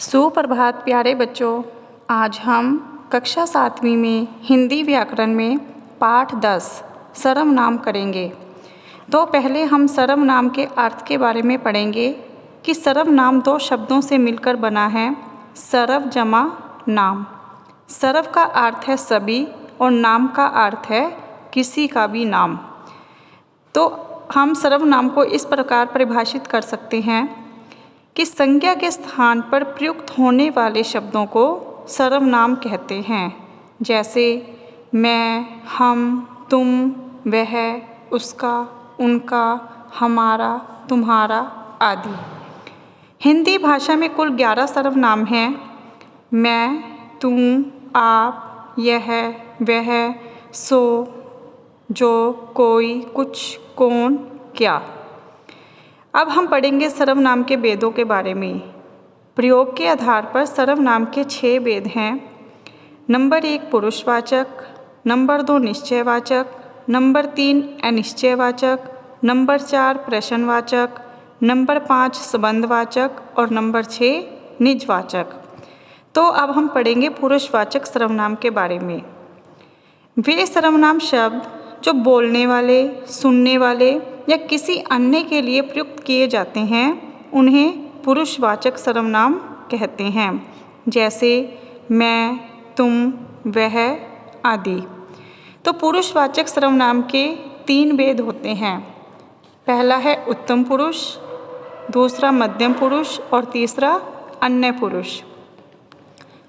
सुप्रभात प्यारे बच्चों। आज हम कक्षा 7वीं में हिंदी व्याकरण में पाठ 10 सर्वनाम करेंगे। तो पहले हम सर्वनाम के अर्थ के बारे में पढ़ेंगे कि सर्वनाम दो शब्दों से मिलकर बना है, सर्व जमा नाम। सर्व का अर्थ है सभी और नाम का अर्थ है किसी का भी नाम। तो हम सर्वनाम को इस प्रकार परिभाषित कर सकते हैं कि संज्ञा के स्थान पर प्रयुक्त होने वाले शब्दों को सर्वनाम कहते हैं, जैसे मैं, हम, तुम, वह, उसका, उनका, हमारा, तुम्हारा आदि। हिंदी भाषा में कुल 11 सर्वनाम हैं। मैं, तुम, आप, यह, वह, सो, जो, कोई, कुछ, कौन, क्या। अब हम पढ़ेंगे सर्वनाम के भेदों के बारे में। प्रयोग के आधार पर सर्वनाम के 6 भेद हैं। नंबर 1 पुरुषवाचक, नंबर 2 निश्चयवाचक, नंबर 3 अनिश्चयवाचक, नंबर 4 प्रश्नवाचक, नंबर 5 संबंधवाचक और नंबर 6 निजवाचक। तो अब हम पढ़ेंगे पुरुषवाचक सर्वनाम के बारे में। वे सर्वनाम शब्द जो बोलने वाले, सुनने वाले या किसी अन्य के लिए प्रयुक्त किए जाते हैं, उन्हें पुरुषवाचक सर्वनाम कहते हैं, जैसे मैं, तुम, वह आदि। तो पुरुषवाचक सर्वनाम के 3 भेद होते हैं। पहला है उत्तम पुरुष, दूसरा मध्यम पुरुष और तीसरा अन्य पुरुष।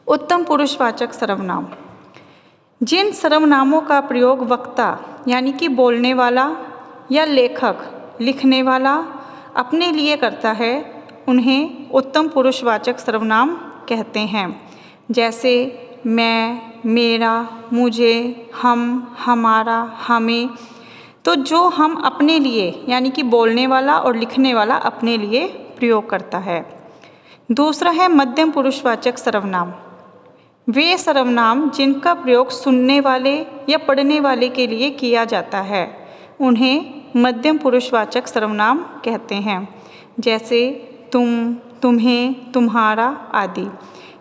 उत्तम पुरुषवाचक सर्वनाम जिन सर्वनामों का प्रयोग वक्ता यानी कि बोलने वाला या लेखक लिखने वाला अपने लिए करता है, उन्हें उत्तम पुरुषवाचक सर्वनाम कहते हैं, जैसे मैं, मेरा, मुझे, हम, हमारा, हमें। तो जो हम अपने लिए यानी कि बोलने वाला और लिखने वाला अपने लिए प्रयोग करता है। दूसरा है मध्यम पुरुषवाचक सर्वनाम। वे सर्वनाम जिनका प्रयोग सुनने वाले या पढ़ने वाले के लिए किया जाता है, उन्हें मध्यम पुरुषवाचक सर्वनाम कहते हैं, जैसे तुम, तुम्हें, तुम्हारा आदि।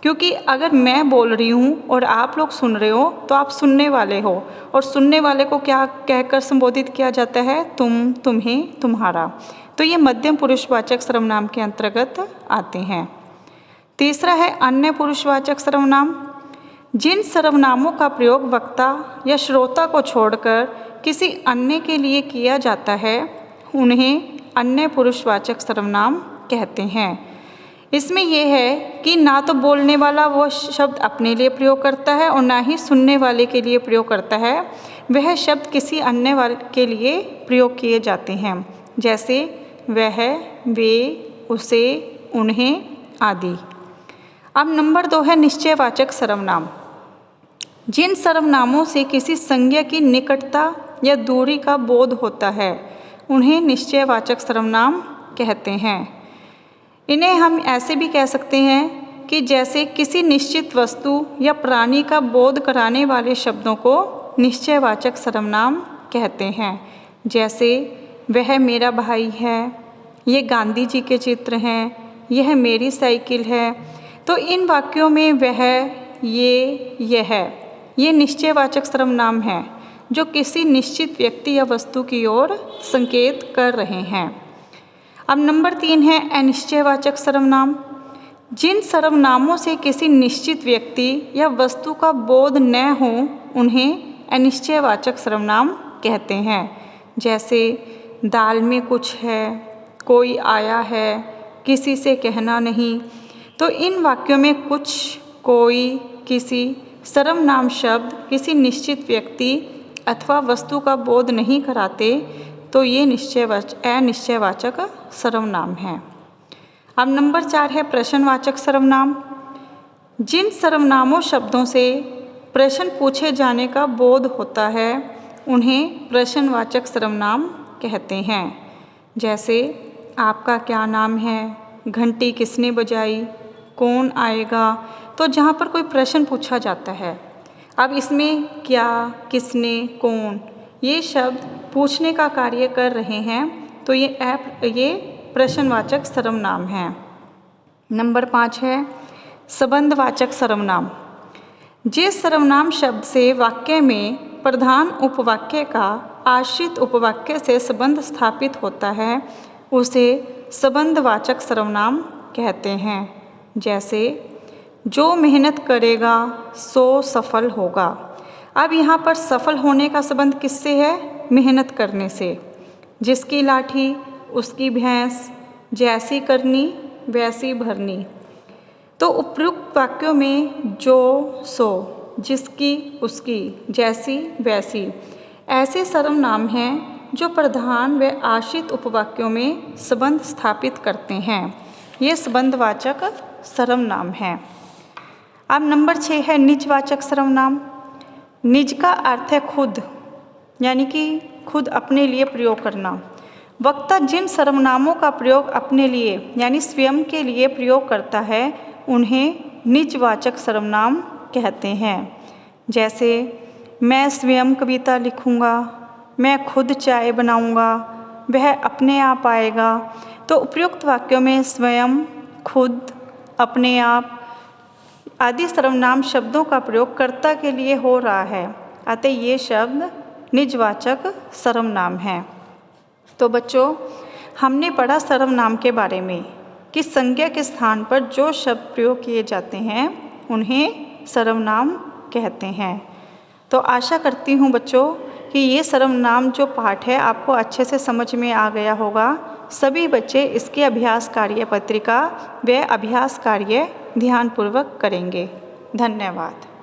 क्योंकि अगर मैं बोल रही हूँ और आप लोग सुन रहे हो तो आप सुनने वाले हो, और सुनने वाले को क्या कहकर संबोधित किया जाता है? तुम, तुम्हें, तुम्हारा। तो ये मध्यम पुरुषवाचक सर्वनाम के अंतर्गत आते हैं। तीसरा है अन्य पुरुषवाचक सर्वनाम। जिन सर्वनामों का प्रयोग वक्ता या श्रोता को छोड़कर किसी अन्य के लिए किया जाता है, उन्हें अन्य पुरुषवाचक सर्वनाम कहते हैं। इसमें यह है कि ना तो बोलने वाला वह शब्द अपने लिए प्रयोग करता है और ना ही सुनने वाले के लिए प्रयोग करता है, वह शब्द किसी अन्य वाले के लिए प्रयोग किए जाते हैं, जैसे वह, वे, उसे, उन्हें आदि। अब नंबर 2 है निश्चयवाचक सर्वनाम। जिन सर्वनामों से किसी संज्ञा की निकटता या दूरी का बोध होता है, उन्हें निश्चयवाचक सर्वनाम कहते हैं। इन्हें हम ऐसे भी कह सकते हैं कि जैसे किसी निश्चित वस्तु या प्राणी का बोध कराने वाले शब्दों को निश्चयवाचक सर्वनाम कहते हैं, जैसे वह मेरा भाई है, ये गांधी जी के चित्र हैं, यह मेरी साइकिल है। तो इन वाक्यों में वह, ये निश्चयवाचक सर्वनाम हैं जो किसी निश्चित व्यक्ति या वस्तु की ओर संकेत कर रहे हैं। अब नंबर 3 है अनिश्चयवाचक सर्वनाम। जिन सर्वनामों से किसी निश्चित व्यक्ति या वस्तु का बोध न हो, उन्हें अनिश्चयवाचक सर्वनाम कहते हैं, जैसे दाल में कुछ है, कोई आया है, किसी से कहना नहीं। तो इन वाक्यों में कुछ, कोई, किसी सर्वनाम शब्द किसी निश्चित व्यक्ति अथवा वस्तु का बोध नहीं कराते, तो ये अनिश्चयवाचक सर्वनाम है। अब नंबर 4 है प्रश्नवाचक सर्वनाम। जिन सर्वनामों शब्दों से प्रश्न पूछे जाने का बोध होता है, उन्हें प्रश्नवाचक सर्वनाम कहते हैं, जैसे आपका क्या नाम है, घंटी किसने बजाई, कौन आएगा। तो जहाँ पर कोई प्रश्न पूछा जाता है, अब इसमें क्या, किसने, कौन, ये शब्द पूछने का कार्य कर रहे हैं, तो ये प्रश्नवाचक सर्वनाम है। नंबर 5 है संबंधवाचक सर्वनाम। जिस सर्वनाम शब्द से वाक्य में प्रधान उपवाक्य का आश्रित उपवाक्य से संबंध स्थापित होता है उसे संबंधवाचक सर्वनाम कहते हैं। जैसे जो मेहनत करेगा सो सफल होगा। अब यहाँ पर सफल होने का संबंध किससे है? मेहनत करने से। जिसकी लाठी उसकी भैंस, जैसी करनी वैसी भरनी। तो उपयुक्त वाक्यों में जो सो, जिसकी उसकी, जैसी वैसी ऐसे सर्वनाम हैं जो प्रधान व आश्रित उपवाक्यों में संबंध स्थापित करते हैं। ये संबंधवाचक सर्वनाम हैं। अब नंबर 6 है निजवाचक सर्वनाम। निज का अर्थ है खुद, यानी कि खुद अपने लिए प्रयोग करना। वक्ता जिन सर्वनामों का प्रयोग अपने लिए यानी स्वयं के लिए प्रयोग करता है उन्हें निजवाचक सर्वनाम कहते हैं। जैसे मैं स्वयं कविता लिखूँगा, मैं खुद चाय बनाऊँगा, वह अपने आप आएगा। तो उपयुक्त वाक्यों में स्वयं, खुद, अपने आप आदि सर्वनाम शब्दों का प्रयोग कर्ता के लिए हो रहा है, अतः ये शब्द निजवाचक सर्वनाम हैं। तो बच्चों, हमने पढ़ा सर्वनाम के बारे में कि संज्ञा के स्थान पर जो शब्द प्रयोग किए जाते हैं उन्हें सर्वनाम कहते हैं। तो आशा करती हूँ बच्चों कि ये सर्वनाम जो पाठ है आपको अच्छे से समझ में आ गया होगा। सभी बच्चे इसके अभ्यास कार्य पत्रिका व अभ्यास कार्य ध्यानपूर्वक करेंगे। धन्यवाद।